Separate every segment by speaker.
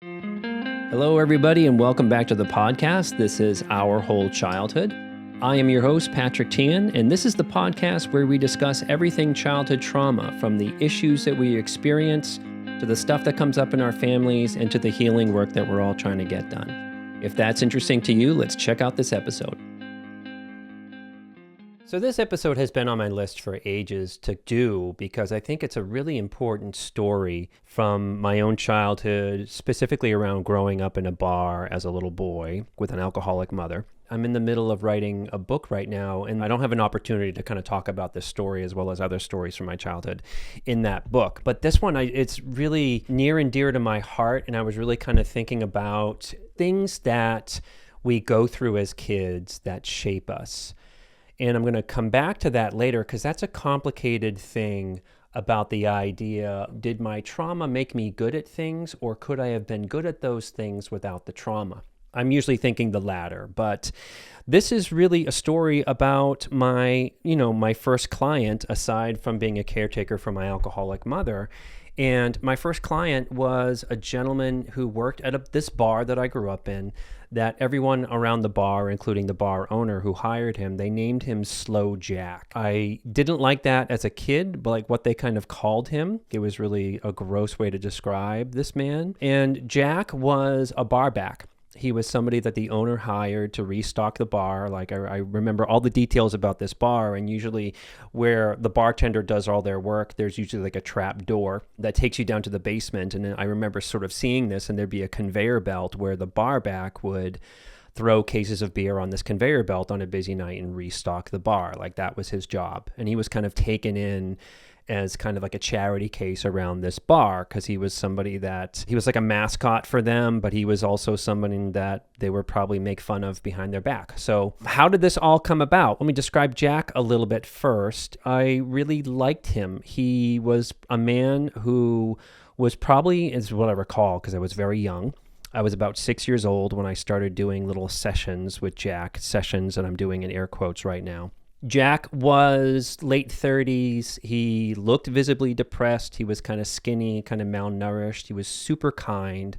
Speaker 1: Hello, everybody, and welcome back to the podcast. This is Our Whole Childhood. I am your host, Patrick Teahan, and this is the podcast where we discuss everything childhood trauma, from the issues that we experience to the stuff that comes up in our families and to the healing work that we're all trying to get done. If that's interesting to you, let's check out this episode. So this episode has been on my list for ages to do because I think it's a really important story from my own childhood, specifically around growing up in a bar as a little boy with an alcoholic mother. I'm in the middle of writing a book right now, and I don't have an opportunity to kind of talk about this story as well as other stories from my childhood in that book. But this one, it's really near and dear to my heart, and I was really kind of thinking about things that we go through as kids that shape us. And I'm going to come back to that later because that's a complicated thing about the idea, did my trauma make me good at things, or could I have been good at those things without the trauma? I'm usually thinking the latter, but this is really a story about my first client, aside from being a caretaker for my alcoholic mother. And my first client was a gentleman who worked at this bar that I grew up in, that everyone around the bar, including the bar owner who hired him, they named him Slow Jack. I didn't like that as a kid, but like what they kind of called him. It was really a gross way to describe this man. And Jack was a barback. He was somebody that the owner hired to restock the bar. Like I remember all the details about this bar, and usually where the bartender does all their work, there's usually like a trap door that takes you down to the basement. And then I remember sort of seeing this, and there'd be a conveyor belt where the barback would throw cases of beer on this conveyor belt on a busy night and restock the bar. Like that was his job. And he was kind of taken in as kind of like a charity case around this bar because he was somebody that, he was like a mascot for them, but he was also somebody that they would probably make fun of behind their back. So how did this all come about? Let me describe Jack a little bit first. I really liked him. He was a man who was probably, is what I recall, because I was very young. I was about 6 years old when I started doing little sessions with Jack, sessions that I'm doing in air quotes right now. Jack was late 30s. He looked visibly depressed. He was kind of skinny, kind of malnourished. He was super kind,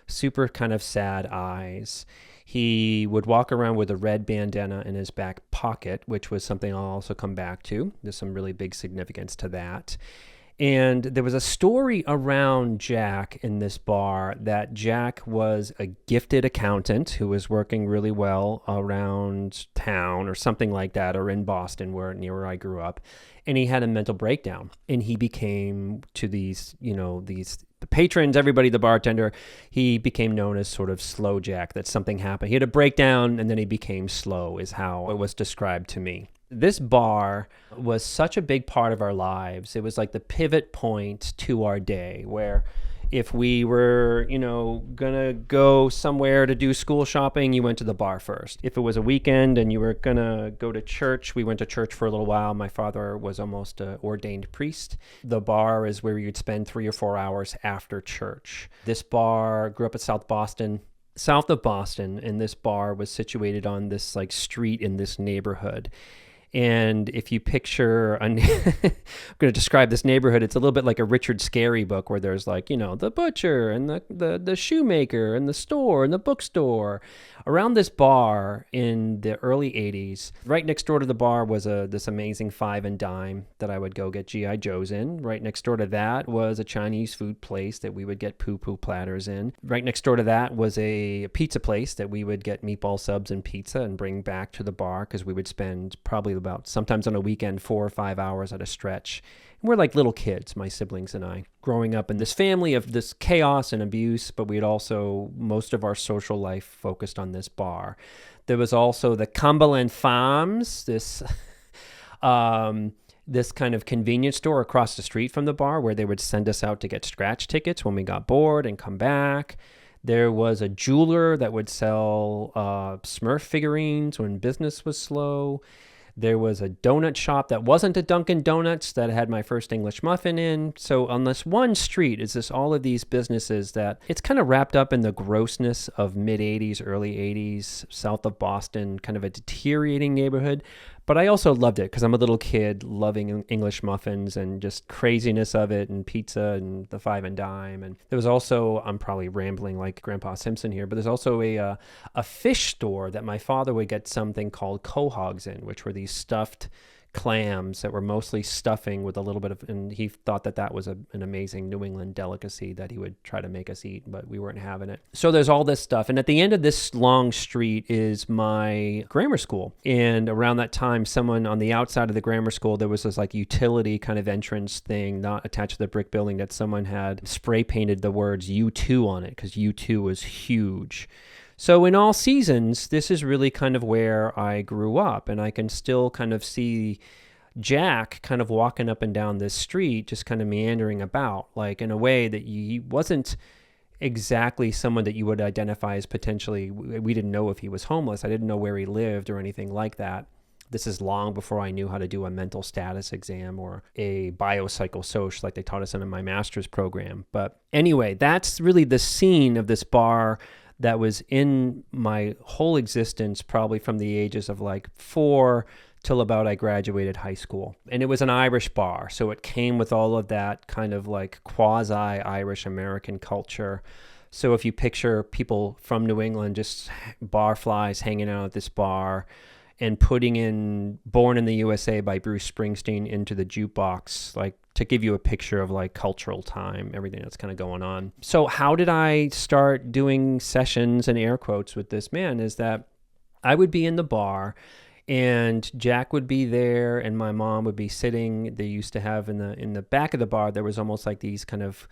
Speaker 1: super kind of sad eyes. He would walk around with a red bandana in his back pocket, which was something I'll also come back to. There's some really big significance to that. And there was a story around Jack in this bar that Jack was a gifted accountant who was working really well around town or something like that, or in Boston, near where I grew up. And he had a mental breakdown, and he became to the patrons, everybody, the bartender, he became known as sort of Slow Jack, that something happened. He had a breakdown and then he became slow, is how it was described to me. This bar was such a big part of our lives. It was like the pivot point to our day, where if we were, gonna go somewhere to do school shopping, you went to the bar first. If it was a weekend and you were gonna go to church, we went to church for a little while. My father was almost an ordained priest. The bar is where you'd spend 3 or 4 hours after church. This bar, grew up in south of Boston, and this bar was situated on this like street in this neighborhood. And if you picture, I'm going to describe this neighborhood, it's a little bit like a Richard Scarry book where there's like, the butcher and the shoemaker and the store and the bookstore. Around this bar in the early 80s, right next door to the bar was this amazing 5 and dime that I would go get G.I. Joes in. Right next door to that was a Chinese food place that we would get poo-poo platters in. Right next door to that was a pizza place that we would get meatball subs and pizza and bring back to the bar because we would spend probably about, sometimes on a weekend, 4 or 5 hours at a stretch. And we're like little kids, my siblings and I, growing up in this family of this chaos and abuse, but we had also, most of our social life focused on this bar. There was also the Cumberland Farms, this kind of convenience store across the street from the bar where they would send us out to get scratch tickets when we got bored and come back. There was a jeweler that would sell Smurf figurines when business was slow. There was a donut shop that wasn't a Dunkin' Donuts that had my first English muffin in. So on this one street is this all of these businesses that it's kind of wrapped up in the grossness of mid-'80s, early 80s, south of Boston, kind of a deteriorating neighborhood. But I also loved it because I'm a little kid loving English muffins and just craziness of it, and pizza and the five and dime. And there was also, I'm probably rambling like Grandpa Simpson here, but there's also a fish store that my father would get something called quahogs in, which were these stuffed clams that were mostly stuffing with a little bit of, and he thought that was an amazing New England delicacy that he would try to make us eat, but we weren't having it. So there's all this stuff. And at the end of this long street is my grammar school. And around that time, someone on the outside of the grammar school, there was this like utility kind of entrance thing, not attached to the brick building, that someone had spray painted the words U2 on it because U2 was huge. So in all seasons, this is really kind of where I grew up, and I can still kind of see Jack kind of walking up and down this street, just kind of meandering about, like in a way that he wasn't exactly someone that you would identify as potentially, we didn't know if he was homeless. I didn't know where he lived or anything like that. This is long before I knew how to do a mental status exam or a biopsychosocial like they taught us in my master's program. But anyway, that's really the scene of this bar that was in my whole existence, probably from the ages of like 4 till about I graduated high school. And it was an Irish bar, so it came with all of that kind of like quasi-Irish American culture. So if you picture people from New England, just barflies hanging out at this bar and putting in Born in the USA by Bruce Springsteen into the jukebox, like to give you a picture of like cultural time, everything that's kind of going on. So how did I start doing sessions and air quotes with this man is that I would be in the bar and Jack would be there and my mom would be sitting. They used to have in the back of the bar, there was almost like these kind of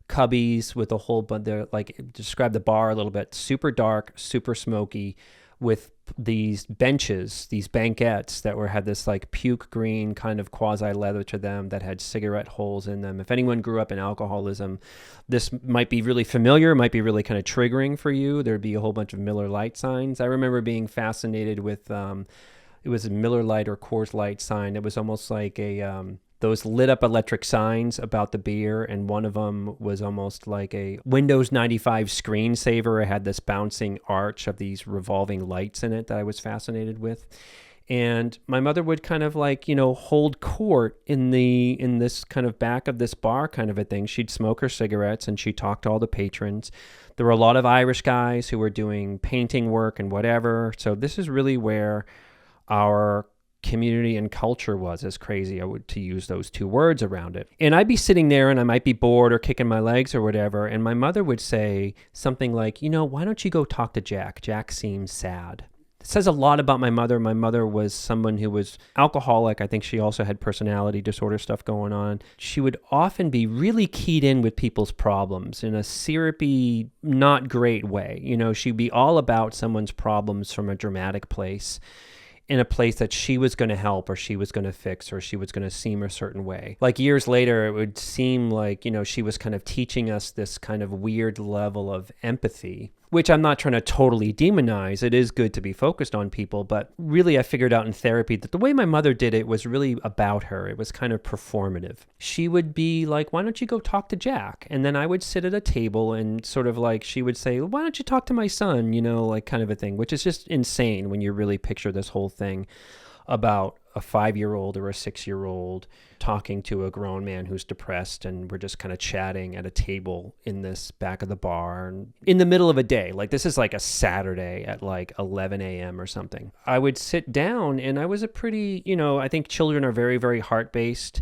Speaker 1: cubbies with a whole bunch, they're like, describe the bar a little bit, super dark, super smoky, with these benches, these banquettes that had this like puke green kind of quasi leather to them that had cigarette holes in them. If anyone grew up in alcoholism, this might be really familiar, might be really kind of triggering for you. There'd be a whole bunch of Miller Lite signs. I remember being fascinated with, it was a Miller Lite or Coors Light sign. It was almost like those lit up electric signs about the beer, and one of them was almost like a Windows 95 screensaver. It had this bouncing arch of these revolving lights in it that I was fascinated with. And my mother would kind of like, hold court in this kind of back of this bar kind of a thing. She'd smoke her cigarettes and she'd talk to all the patrons. There were a lot of Irish guys who were doing painting work and whatever. So this is really where our community and culture was, as crazy to use those two words around it. And I'd be sitting there and I might be bored or kicking my legs or whatever, and my mother would say something like, why don't you go talk to Jack? Jack seems sad. It says a lot about my mother. My mother was someone who was alcoholic. I think she also had personality disorder stuff going on. She would often be really keyed in with people's problems in a syrupy, not great way. She'd be all about someone's problems from a dramatic place, in a place that she was going to help or she was going to fix or she was going to seem a certain way. Like years later, it would seem like, she was kind of teaching us this kind of weird level of empathy, which I'm not trying to totally demonize. It is good to be focused on people, but really I figured out in therapy that the way my mother did it was really about her. It was kind of performative. She would be like, why don't you go talk to Jack? And then I would sit at a table and sort of like, she would say, why don't you talk to my son? Like kind of a thing, which is just insane when you really picture this whole thing about a 5-year-old or a 6-year-old talking to a grown man who's depressed, and we're just kind of chatting at a table in this back of the bar and in the middle of a day. Like this is like a Saturday at like 11 a.m. or something. I would sit down and I was a pretty, I think children are very, very heart-based.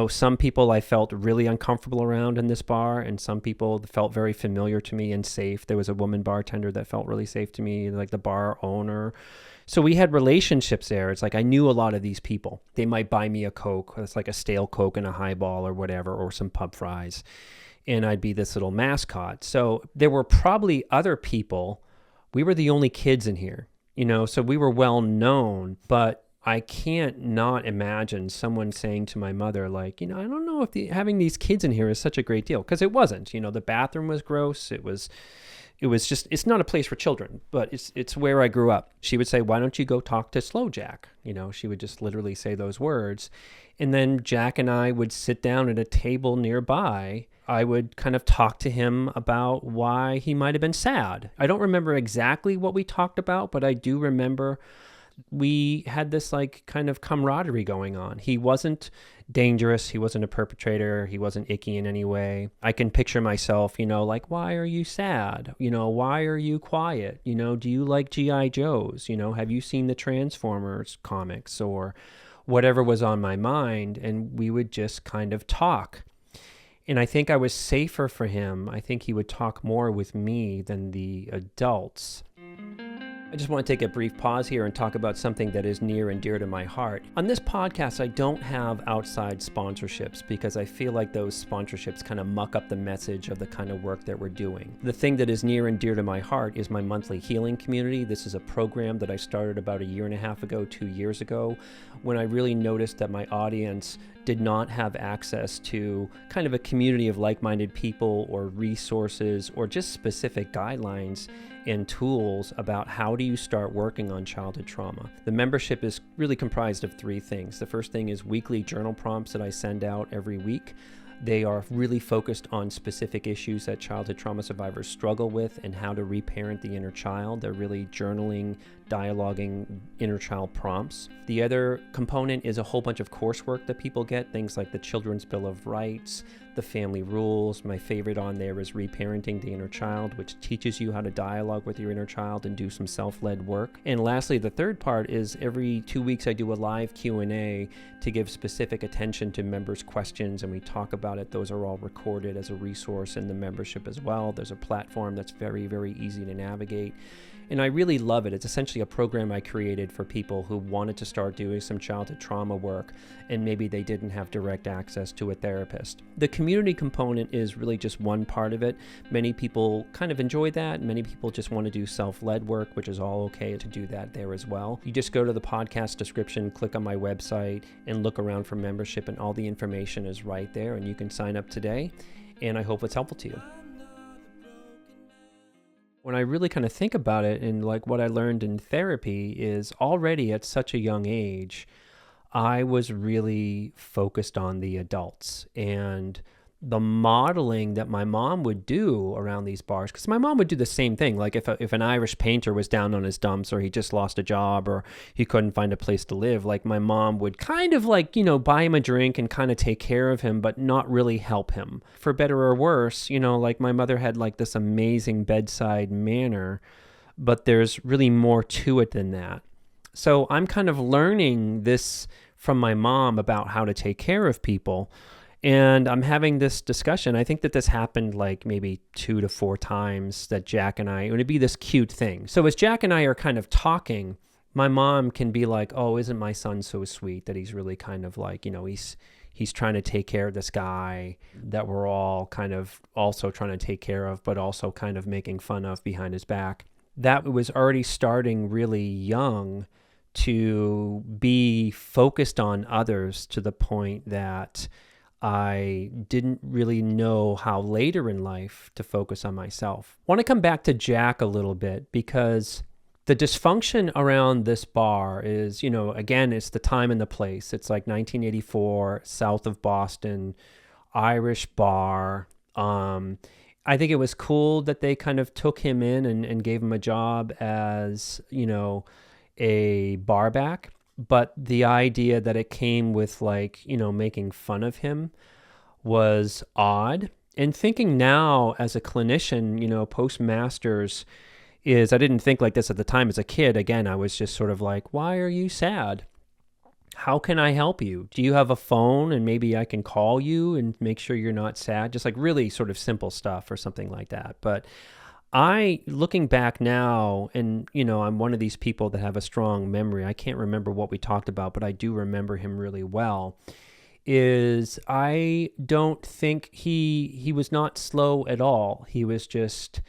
Speaker 1: Some people I felt really uncomfortable around in this bar, and some people felt very familiar to me and safe. There was a woman bartender that felt really safe to me, like the bar owner. So we had relationships there. It's like I knew a lot of these people. They might buy me a Coke. It's like a stale Coke and a highball or whatever, or some pub fries. And I'd be this little mascot. So there were probably other people. We were the only kids in here, so we were well known. But I can't not imagine someone saying to my mother, like, I don't know if having these kids in here is such a great deal. Because it wasn't. The bathroom was gross. It was just, it's not a place for children, but it's where I grew up. She would say, why don't you go talk to Slow Jack? She would just literally say those words. And then Jack and I would sit down at a table nearby. I would kind of talk to him about why he might have been sad. I don't remember exactly what we talked about, but I do remember we had this like kind of camaraderie going on. He wasn't dangerous. He wasn't a perpetrator. He wasn't icky in any way. I can picture myself, like, why are you sad? Why are you quiet? Do you like G.I. Joes? Have you seen the Transformers comics or whatever was on my mind? And we would just kind of talk. And I think I was safer for him. I think he would talk more with me than the adults. I just want to take a brief pause here and talk about something that is near and dear to my heart. On this podcast, I don't have outside sponsorships because I feel like those sponsorships kind of muck up the message of the kind of work that we're doing. The thing that is near and dear to my heart is my monthly healing community. This is a program that I started about 1.5 years ago, 2 years ago, when I really noticed that my audience did not have access to kind of a community of like-minded people or resources or just specific guidelines and tools about how do you start working on childhood trauma. The membership is really comprised of 3 things. The first thing is weekly journal prompts that I send out every week. They are really focused on specific issues that childhood trauma survivors struggle with and how to reparent the inner child. They're really journaling, dialoguing inner child prompts. The other component is a whole bunch of coursework that people get, things like the Children's Bill of Rights, the family rules. My favorite on there is Reparenting the Inner Child, which teaches you how to dialogue with your inner child and do some self-led work. And lastly, the third part is every 2 weeks I do a live Q&A to give specific attention to members' questions, and we talk about it. Those are all recorded as a resource in the membership as well. There's a platform that's very, very easy to navigate. And I really love it. It's essentially a program I created for people who wanted to start doing some childhood trauma work and maybe they didn't have direct access to a therapist. The community component is really just one part of it. Many people kind of enjoy that. Many people just want to do self-led work, which is all okay to do that there as well. You just go to the podcast description, click on my website, and look around for membership, and all the information is right there, and you can sign up today, and I hope it's helpful to you. When I really kind of think about it, and like what I learned in therapy is already at such a young age, I was really focused on the adults and the modeling that my mom would do around these bars. Because my mom would do the same thing. Like if an Irish painter was down on his dumps or he just lost a job or he couldn't find a place to live, like my mom would kind of like, buy him a drink and kind of take care of him, but not really help him. For better or worse, like my mother had like this amazing bedside manner, but there's really more to it than that. So I'm kind of learning this from my mom about how to take care of people. And I'm having this discussion. I think that this happened like maybe 2 to 4 times that Jack and it would be this cute thing. So as Jack and I are kind of talking, my mom can be like, oh, isn't my son so sweet that he's really kind of like, he's trying to take care of this guy that we're all kind of also trying to take care of, but also kind of making fun of behind his back. That was already starting really young to be focused on others to the point that I didn't really know how later in life to focus on myself. I want to come back to Jack a little bit because the dysfunction around this bar is, again, it's the time and the place. It's like 1984, south of Boston, Irish bar. I think it was cool that they kind of took him in and gave him a job as, a bar back. But the idea that it came with like, making fun of him was odd. And thinking now as a clinician, post-masters is, I didn't think like this at the time as a kid. Again, I was just sort of like, why are you sad? How can I help you? Do you have a phone and maybe I can call you and make sure you're not sad? Just like really sort of simple stuff or something like that. But looking back now, and, I'm one of these people that have a strong memory. I can't remember what we talked about, but I do remember him really well, is I don't think he was not slow at all. He was just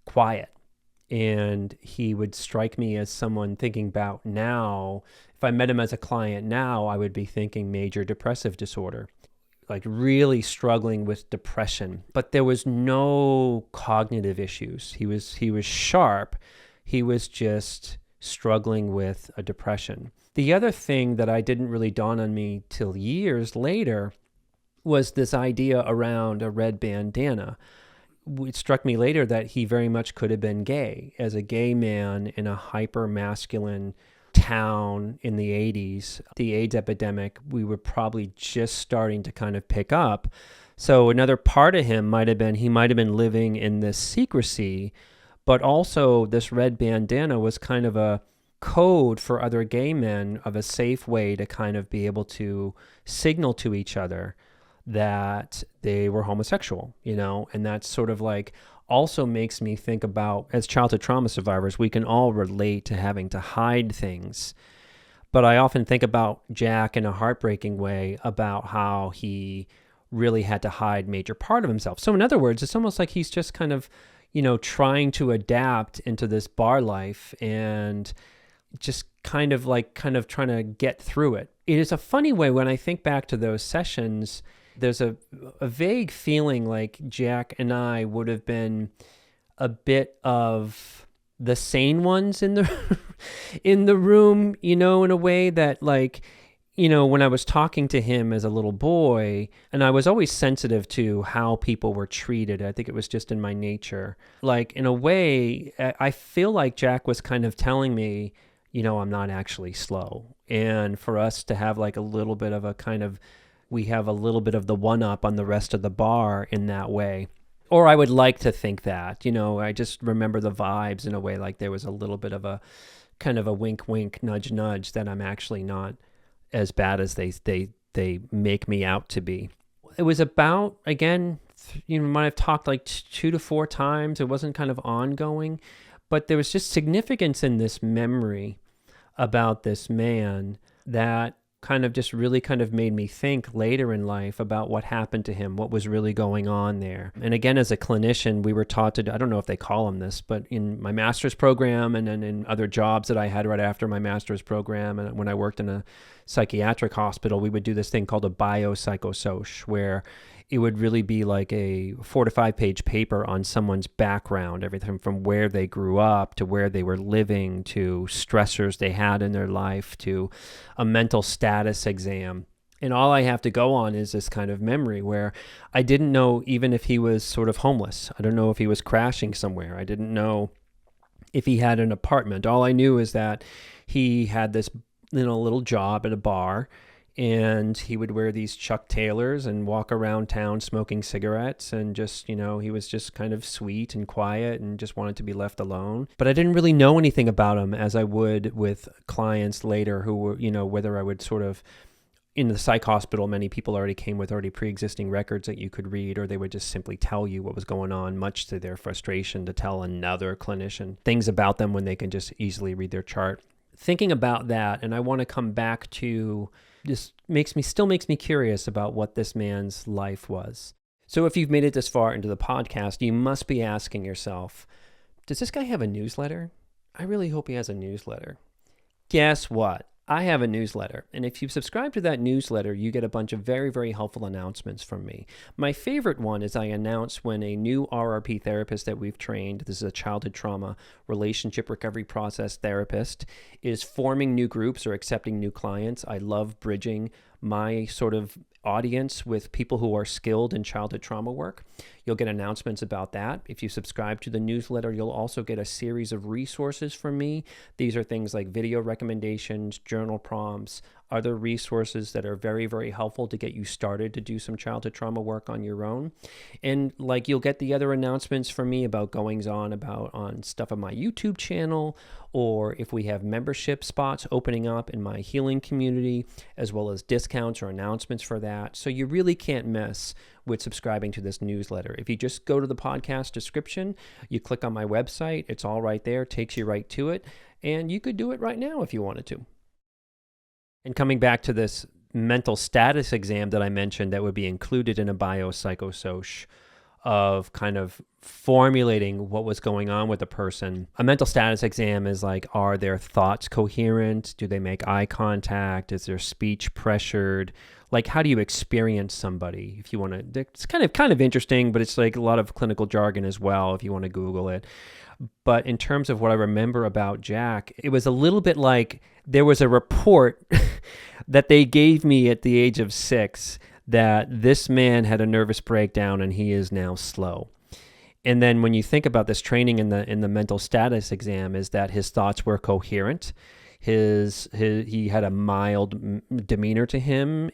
Speaker 1: quiet. And he would strike me as someone thinking about now, if I met him as a client now, I would be thinking major depressive disorder. Like really struggling with depression, but there was no cognitive issues. He was sharp. He was just struggling with a depression. The other thing that I didn't really dawn on me till years later was this idea around a red bandana. It struck me later that he very much could have been gay. As a gay man in a hyper masculine town in the 80s, the AIDS epidemic, we were probably just starting to kind of pick up. So another part of him might have been, he might have been living in this secrecy, but also this red bandana was kind of a code for other gay men of a safe way to kind of be able to signal to each other that they were homosexual, and that's sort of like also makes me think about, as childhood trauma survivors, we can all relate to having to hide things. But I often think about Jack in a heartbreaking way about how he really had to hide major part of himself. So in other words, it's almost like he's just kind of, trying to adapt into this bar life and just kind of trying to get through it. It is a funny way when I think back to those sessions, there's a vague feeling like Jack and I would have been a bit of the sane ones in the in the room, in a way that, like, when I was talking to him as a little boy, and I was always sensitive to how people were treated. I think it was just in my nature. Like, in a way, I feel like Jack was kind of telling me, I'm not actually slow. And for us to have like a little bit of we have a little bit of the one-up on the rest of the bar in that way. Or I would like to think that, I just remember the vibes in a way, like there was a little bit of a kind of a wink, wink, nudge, nudge, that I'm actually not as bad as they make me out to be. It was about, again, might have talked like 2 to 4 times. It wasn't kind of ongoing, but there was just significance in this memory about this man that kind of just really kind of made me think later in life about what happened to him, what was really going on there. And again, as a clinician, we were taught to, I don't know if they call them this, but in my master's program and then in other jobs that I had right after my master's program, and when I worked in a psychiatric hospital, we would do this thing called a biopsychosocial, where it would really be like a 4 to 5 page paper on someone's background, everything from where they grew up to where they were living to stressors they had in their life to a mental status exam. And all I have to go on is this kind of memory where I didn't know even if he was sort of homeless. I don't know if he was crashing somewhere. I didn't know if he had an apartment. All I knew is that he had this little job at a bar, and he would wear these Chuck Taylors and walk around town smoking cigarettes, and just, he was just kind of sweet and quiet and just wanted to be left alone. But I didn't really know anything about him as I would with clients later who were, whether I would sort of, in the psych hospital, many people already came with already pre-existing records that you could read, or they would just simply tell you what was going on, much to their frustration to tell another clinician things about them when they can just easily read their chart. Thinking about that, and I want to come back to, just still makes me curious about what this man's life was. So if you've made it this far into the podcast, you must be asking yourself, does this guy have a newsletter? I really hope he has a newsletter. Guess what? I have a newsletter, and if you subscribe to that newsletter, you get a bunch of very, very helpful announcements from me. My favorite one is I announce when a new RRP therapist that we've trained, this is a childhood trauma relationship recovery process therapist, is forming new groups or accepting new clients. I love bridging my sort of audience with people who are skilled in childhood trauma work. You'll get announcements about that. If you subscribe to the newsletter, you'll also get a series of resources from me. These are things like video recommendations, journal prompts, other resources that are very, very helpful to get you started to do some childhood trauma work on your own. And like, you'll get the other announcements from me about goings on on stuff on my YouTube channel, or if we have membership spots opening up in my healing community, as well as discounts or announcements for that. So you really can't miss with subscribing to this newsletter. If you just go to the podcast description, you click on my website, it's all right there, takes you right to it, and you could do it right now if you wanted to. And coming back to this mental status exam that I mentioned that would be included in a biopsychosocial, of kind of formulating what was going on with a person. A mental status exam is like, are their thoughts coherent? Do they make eye contact? Is their speech pressured? Like, how do you experience somebody? If you want to, it's kind of interesting, but it's like a lot of clinical jargon as well, if you want to Google it. But in terms of what I remember about Jack, it was a little bit like there was a report that they gave me at the age of 6 that this man had a nervous breakdown and he is now slow. And then when you think about this training in the mental status exam, is that his thoughts were coherent. He had a mild demeanor to him.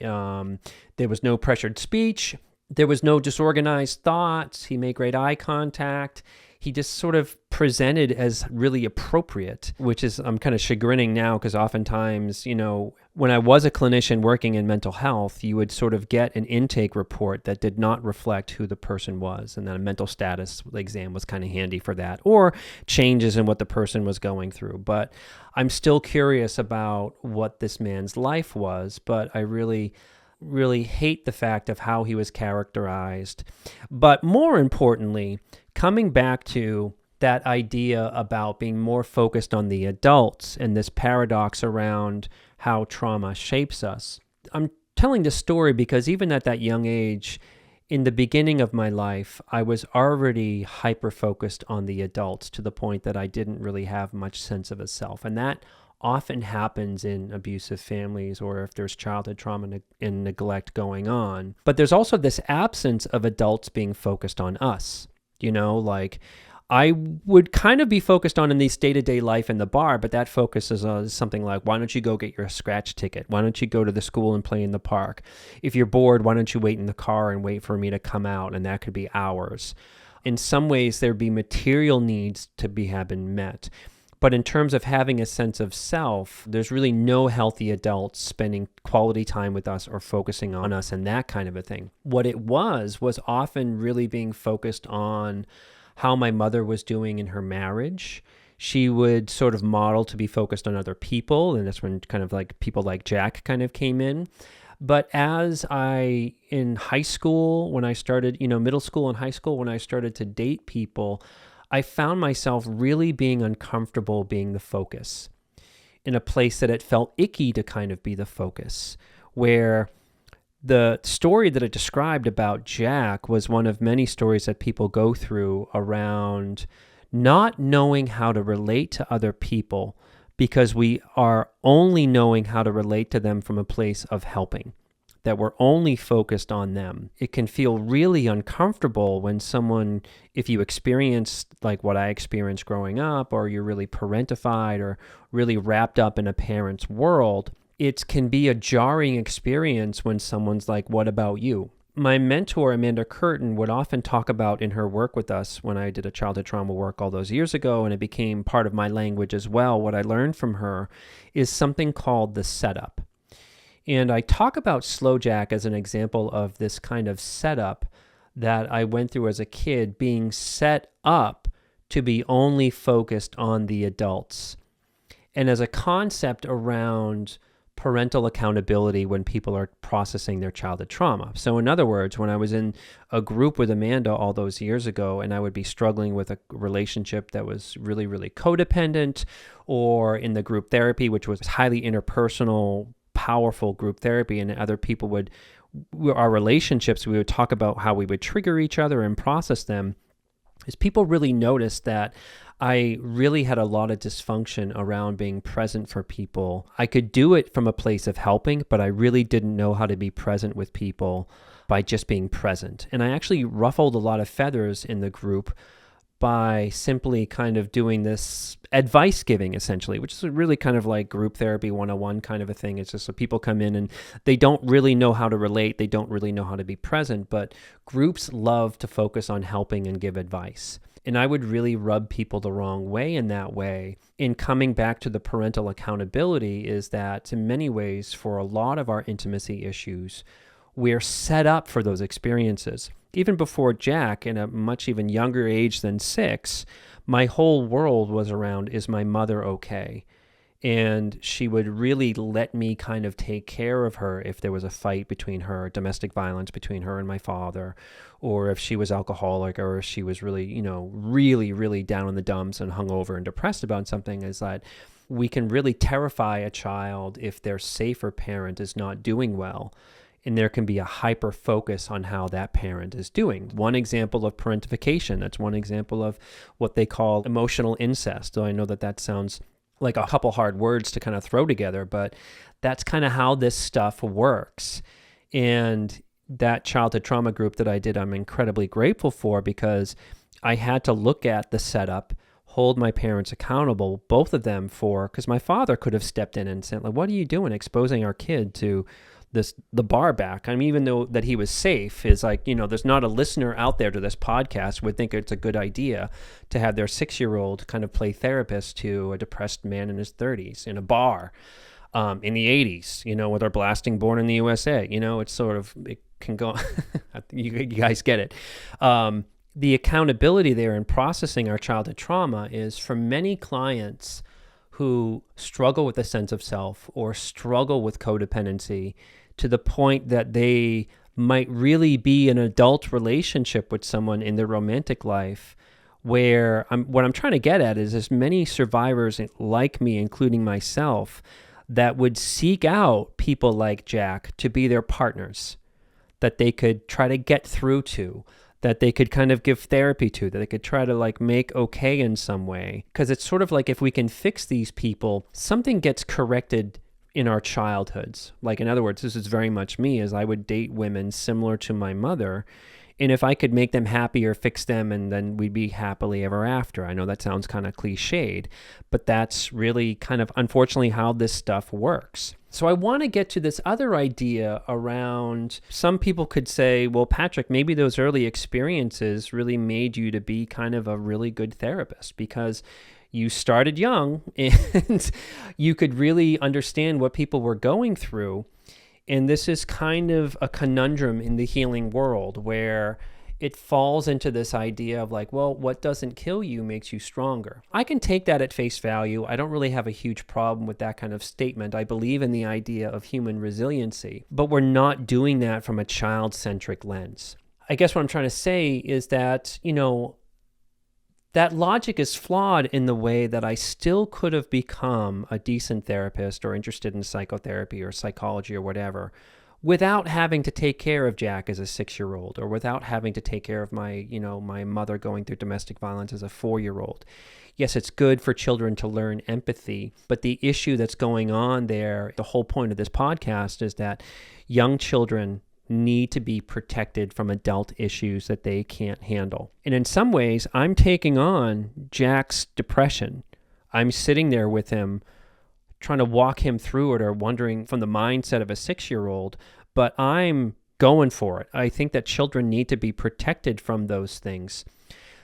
Speaker 1: There was no pressured speech. There was no disorganized thoughts. He made great eye contact. He just sort of presented as really appropriate, which is, I'm kind of chagrining now because oftentimes, when I was a clinician working in mental health, you would sort of get an intake report that did not reflect who the person was. And then a mental status exam was kind of handy for that, or changes in what the person was going through. But I'm still curious about what this man's life was, but I really hate the fact of how he was characterized. But more importantly, coming back to that idea about being more focused on the adults and this paradox around how trauma shapes us. I'm telling this story because even at that young age, in the beginning of my life, I was already hyper-focused on the adults to the point that I didn't really have much sense of a self. And that often happens in abusive families or if there's childhood trauma and neglect going on. But there's also this absence of adults being focused on us. Like I would kind of be focused on in these day-to-day life in the bar, but that focus is something like, why don't you go get your scratch ticket? Why don't you go to the school and play in the park? If you're bored, why don't you wait in the car and wait for me to come out? And that could be hours. In some ways, there'd be material needs to have been met. But in terms of having a sense of self, there's really no healthy adults spending quality time with us or focusing on us and that kind of a thing. What it was often really being focused on how my mother was doing in her marriage. She would sort of model to be focused on other people, and that's when kind of like people like Jack kind of came in. But in high school, when I started, middle school and high school, when I started to date people, I found myself really being uncomfortable being the focus in a place that it felt icky to kind of be the focus, where the story that I described about Jack was one of many stories that people go through around not knowing how to relate to other people because we are only knowing how to relate to them from a place of helping, that we're only focused on them. It can feel really uncomfortable when someone, if you experience like what I experienced growing up, or you're really parentified or really wrapped up in a parent's world, it can be a jarring experience when someone's like, what about you? My mentor, Amanda Curtin, would often talk about in her work with us when I did a childhood trauma work all those years ago, and it became part of my language as well. What I learned from her is something called the setup. And I talk about Slow Jack as an example of this kind of setup that I went through as a kid, being set up to be only focused on the adults. And as a concept around parental accountability when people are processing their childhood trauma. So in other words, when I was in a group with Amanda all those years ago, and I would be struggling with a relationship that was really, really codependent, or in the group therapy, which was highly interpersonal, powerful group therapy, and other people our relationships, we would talk about how we would trigger each other and process them, is people really noticed that I really had a lot of dysfunction around being present for people. I could do it from a place of helping, but I really didn't know how to be present with people by just being present. And I actually ruffled a lot of feathers in the group by simply kind of doing this advice giving, essentially, which is really kind of like group therapy 101 kind of a thing. It's just so people come in and they don't really know how to relate. They don't really know how to be present, but groups love to focus on helping and give advice. And I would really rub people the wrong way in that way. In coming back to the parental accountability is that in many ways, for a lot of our intimacy issues, we're set up for those experiences. Even before Jack, in a much even younger age than 6, my whole world was around, is my mother okay? And she would really let me kind of take care of her if there was a fight between her, domestic violence between her and my father, or if she was alcoholic, or if she was really, really, really down in the dumps and hungover and depressed about something, is that we can really terrify a child if their safer parent is not doing well. And there can be a hyper focus on how that parent is doing. One example of parentification, that's one example of what they call emotional incest. So I know that sounds like a couple hard words to kind of throw together, but that's kind of how this stuff works. And that childhood trauma group that I did, I'm incredibly grateful for, because I had to look at the setup hold my parents accountable, both of them, for, because my father could have stepped in and said, like, what are you doing exposing our kid to the bar back? I mean, even though that he was safe, is like, there's not a listener out there to this podcast would think it's a good idea to have their 6-year-old kind of play therapist to a depressed man in his 30s in a bar in the 80s, where they're blasting Born in the USA. It's sort of, it can go, you guys get it. The accountability there in processing our childhood trauma is, for many clients who struggle with a sense of self or struggle with codependency to the point that they might really be in an adult relationship with someone in their romantic life, where what I'm trying to get at is as many survivors like me, including myself, that would seek out people like Jack to be their partners, that they could try to get through to, that they could kind of give therapy to, that they could try to like make okay in some way. Because it's sort of like, if we can fix these people, something gets corrected in our childhoods. Like, in other words, this is very much me, as I would date women similar to my mother. And if I could make them happy or fix them, and then we'd be happily ever after. I know that sounds kind of cliched, but that's really kind of, unfortunately, how this stuff works. So I want to get to this other idea around, some people could say, well, Patrick, maybe those early experiences really made you to be kind of a really good therapist, because you started young and you could really understand what people were going through. And this is kind of a conundrum in the healing world, where it falls into this idea of like, well, what doesn't kill you makes you stronger. I can take that at face value. I don't really have a huge problem with that kind of statement. I believe in the idea of human resiliency, but we're not doing that from a child-centric lens. I guess what I'm trying to say is that, that logic is flawed in the way that I still could have become a decent therapist or interested in psychotherapy or psychology or whatever without having to take care of Jack as a 6-year-old, or without having to take care of my mother going through domestic violence as a 4-year-old. Yes, it's good for children to learn empathy, but the issue that's going on there, the whole point of this podcast, is that young children need to be protected from adult issues that they can't handle. And in some ways, I'm taking on Jack's depression. I'm sitting there with him, trying to walk him through it, or wondering from the mindset of a 6-year-old, but I'm going for it. I think that children need to be protected from those things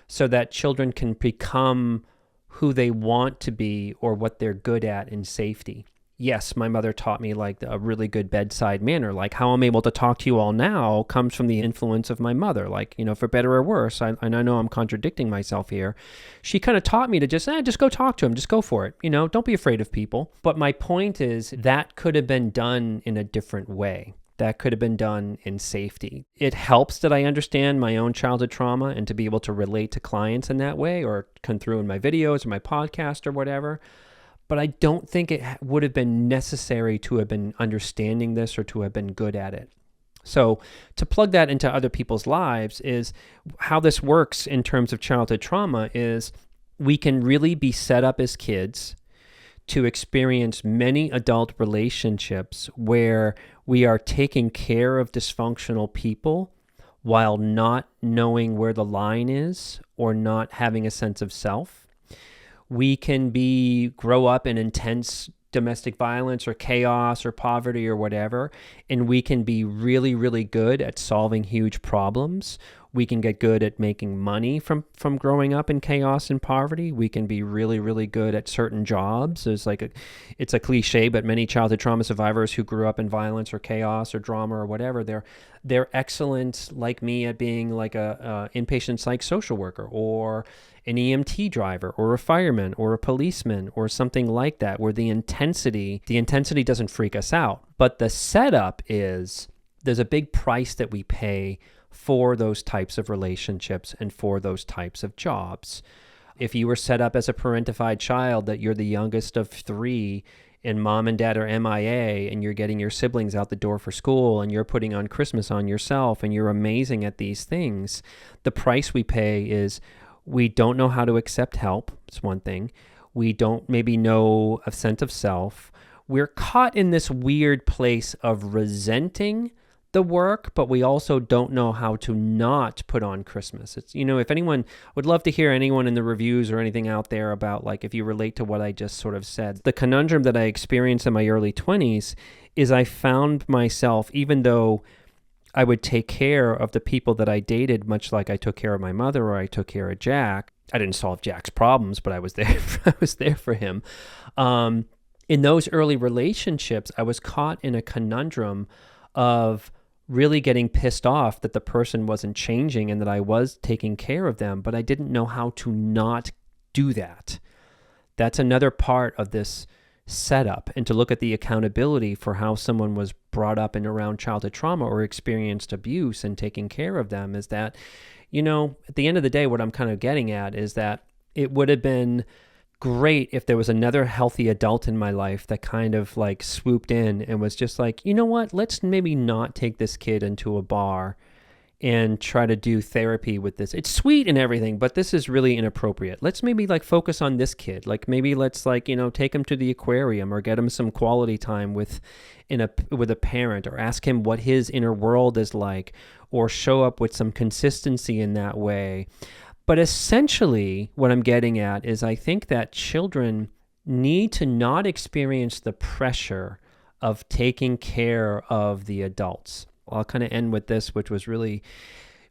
Speaker 1: so that children can become who they want to be or what they're good at in safety. Yes, my mother taught me like a really good bedside manner. Like how I'm able to talk to you all now comes from the influence of my mother. Like, for better or worse, and I know I'm contradicting myself here. She kind of taught me to just go talk to him. Just go for it. Don't be afraid of people. But my point is that could have been done in a different way. That could have been done in safety. It helps that I understand my own childhood trauma and to be able to relate to clients in that way, or come through in my videos or my podcast or whatever. But I don't think it would have been necessary to have been understanding this or to have been good at it. So to plug that into other people's lives, is how this works in terms of childhood trauma is we can really be set up as kids to experience many adult relationships where we are taking care of dysfunctional people while not knowing where the line is or not having a sense of self. We can grow up in intense domestic violence or chaos or poverty or whatever, and we can be really, really good at solving huge problems. We can get good at making money from growing up in chaos and poverty. We can be really, really good at certain jobs. It's a cliche, but many childhood trauma survivors who grew up in violence or chaos or drama or whatever, they're excellent, like me, at being like a inpatient psych social worker, or an EMT driver, or a fireman, or a policeman, or something like that, where the intensity doesn't freak us out. But the setup is, there's a big price that we pay for those types of relationships and for those types of jobs. If you were set up as a parentified child, that you're the youngest of 3 and mom and dad are MIA, and you're getting your siblings out the door for school, and you're putting on Christmas on yourself, and you're amazing at these things, the price we pay is we don't know how to accept help. It's one thing. We don't maybe know a sense of self. We're caught in this weird place of resenting the work, but we also don't know how to not put on Christmas. It's, if anyone would love to hear anyone in the reviews or anything out there about like if you relate to what I just sort of said. The conundrum that I experienced in my early 20s is I found myself, even though I would take care of the people that I dated, much like I took care of my mother or I took care of Jack. I didn't solve Jack's problems, but I was there. I was there for him. In those early relationships, I was caught in a conundrum of really getting pissed off that the person wasn't changing and that I was taking care of them, but I didn't know how to not do that. That's another part of this setup, and to look at the accountability for how someone was brought up and around childhood trauma or experienced abuse and taking care of them is that, at the end of the day, what I'm kind of getting at is that it would have been great if there was another healthy adult in my life that kind of like swooped in and was just like, you know what, let's maybe not take this kid into a bar and try to do therapy with this. It's sweet and everything, but this is really inappropriate. Let's maybe like focus on this kid. Like maybe let's like, take him to the aquarium or get him some quality time with a parent, or ask him what his inner world is like, or show up with some consistency in that way. But essentially, what I'm getting at is I think that children need to not experience the pressure of taking care of the adults. I'll kind of end with this, which was really, it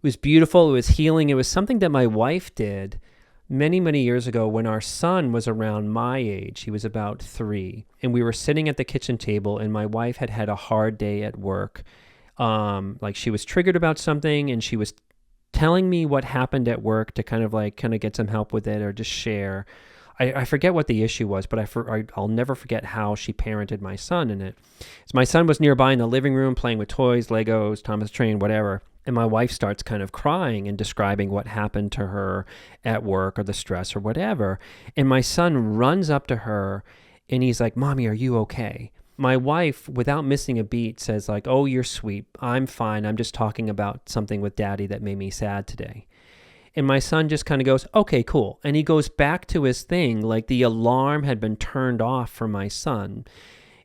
Speaker 1: was beautiful. It was healing. It was something that my wife did many, many years ago when our son was around my age. He was about 3. And we were sitting at the kitchen table, and my wife had had a hard day at work. Like she was triggered about something, and she was telling me what happened at work to kind of get some help with it or just share. I forget what the issue was, but I'll never forget how she parented my son in it. So my son was nearby in the living room playing with toys, Legos, Thomas Train, whatever. And my wife starts kind of crying and describing what happened to her at work or the stress or whatever. And my son runs up to her and he's like, "Mommy, are you okay?" My wife, without missing a beat, says like, "Oh, you're sweet. I'm fine. I'm just talking about something with Daddy that made me sad today." And my son just kind of goes, "Okay, cool." And he goes back to his thing, like the alarm had been turned off for my son.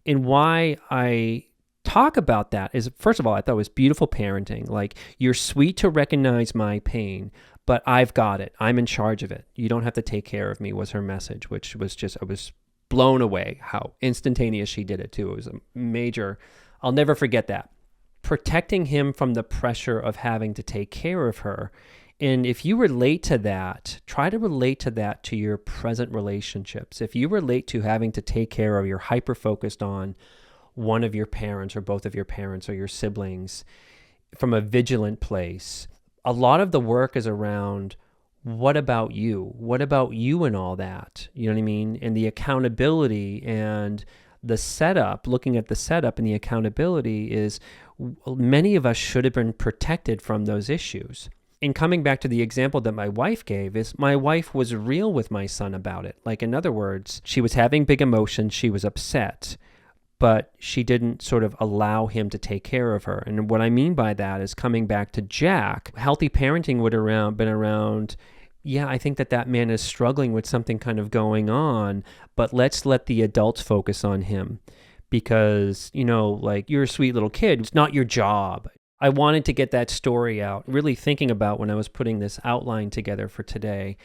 Speaker 1: And why I talk about that is, first of all, I thought it was beautiful parenting. Like, you're sweet to recognize my pain, but I've got it. I'm in charge of it. You don't have to take care of me, was her message, which was just, I was blown away how instantaneous she did it too. It was a major, I'll never forget that. Protecting him from the pressure of having to take care of her. And if you relate to that, try to relate to that to your present relationships. If you relate to having to take care of, you're hyper-focused on one of your parents or both of your parents or your siblings from a vigilant place, a lot of the work is around, what about you? What about you and all that? You know what I mean? And the accountability and the setup, looking at the setup and the accountability is, many of us should have been protected from those issues. And coming back to the example that my wife gave, is my wife was real with my son about it. Like, in other words, she was having big emotions, she was upset, but she didn't sort of allow him to take care of her. And what I mean by that is, coming back to Jack, healthy parenting would have been around, yeah, I think that man is struggling with something kind of going on, but let's let the adults focus on him because, like, you're a sweet little kid. It's not your job. I wanted to get that story out, really thinking about when I was putting this outline together for today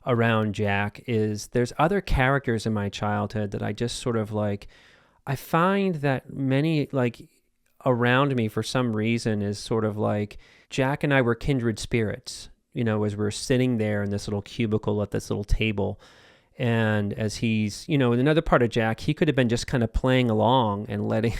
Speaker 1: around Jack, is there's other characters in my childhood that I just sort of like, I find that many like around me for some reason is sort of like Jack and I were kindred spirits, as we're sitting there in this little cubicle at this little table. And as he's, in another part of Jack, he could have been just kind of playing along and letting,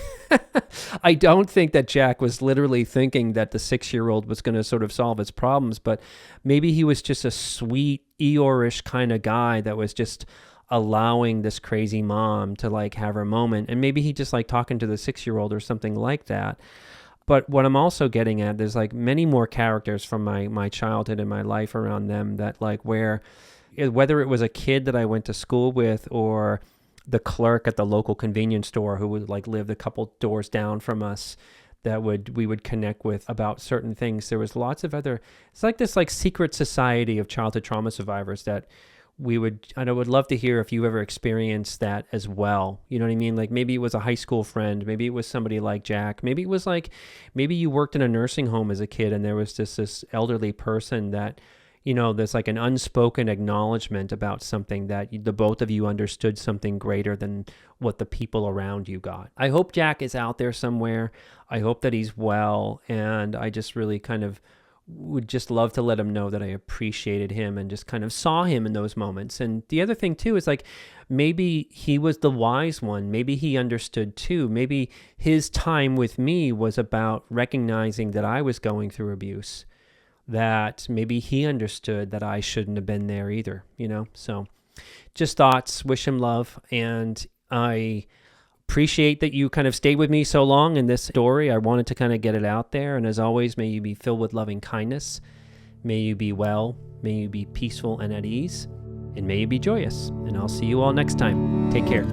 Speaker 1: I don't think that Jack was literally thinking that the 6-year-old was going to sort of solve his problems, but maybe he was just a sweet Eeyore-ish kind of guy that was just allowing this crazy mom to like have her moment. And maybe he just like talking to the 6-year-old or something like that. But what I'm also getting at, there's like many more characters from my childhood and my life around them that like whether it was a kid that I went to school with or the clerk at the local convenience store who would like lived a couple doors down from us that we would connect with about certain things. There was lots of other, it's like this like secret society of childhood trauma survivors that I would love to hear if you ever experienced that as well. You know what I mean? Like maybe it was a high school friend, maybe it was somebody like Jack, maybe it was like, maybe you worked in a nursing home as a kid and there was this elderly person that, there's like an unspoken acknowledgement about something that the both of you understood something greater than what the people around you got. I hope Jack is out there somewhere. I hope that he's well. And I just really kind of would just love to let him know that I appreciated him and just kind of saw him in those moments. And the other thing too is like, maybe he was the wise one. Maybe he understood too. Maybe his time with me was about recognizing that I was going through abuse, that maybe he understood that I shouldn't have been there either, So just thoughts, wish him love. And I appreciate that you kind of stayed with me so long in this story. I wanted to kind of get it out there. And as always, may you be filled with loving kindness. May you be well. May you be peaceful and at ease. And may you be joyous. And I'll see you all next time. Take care.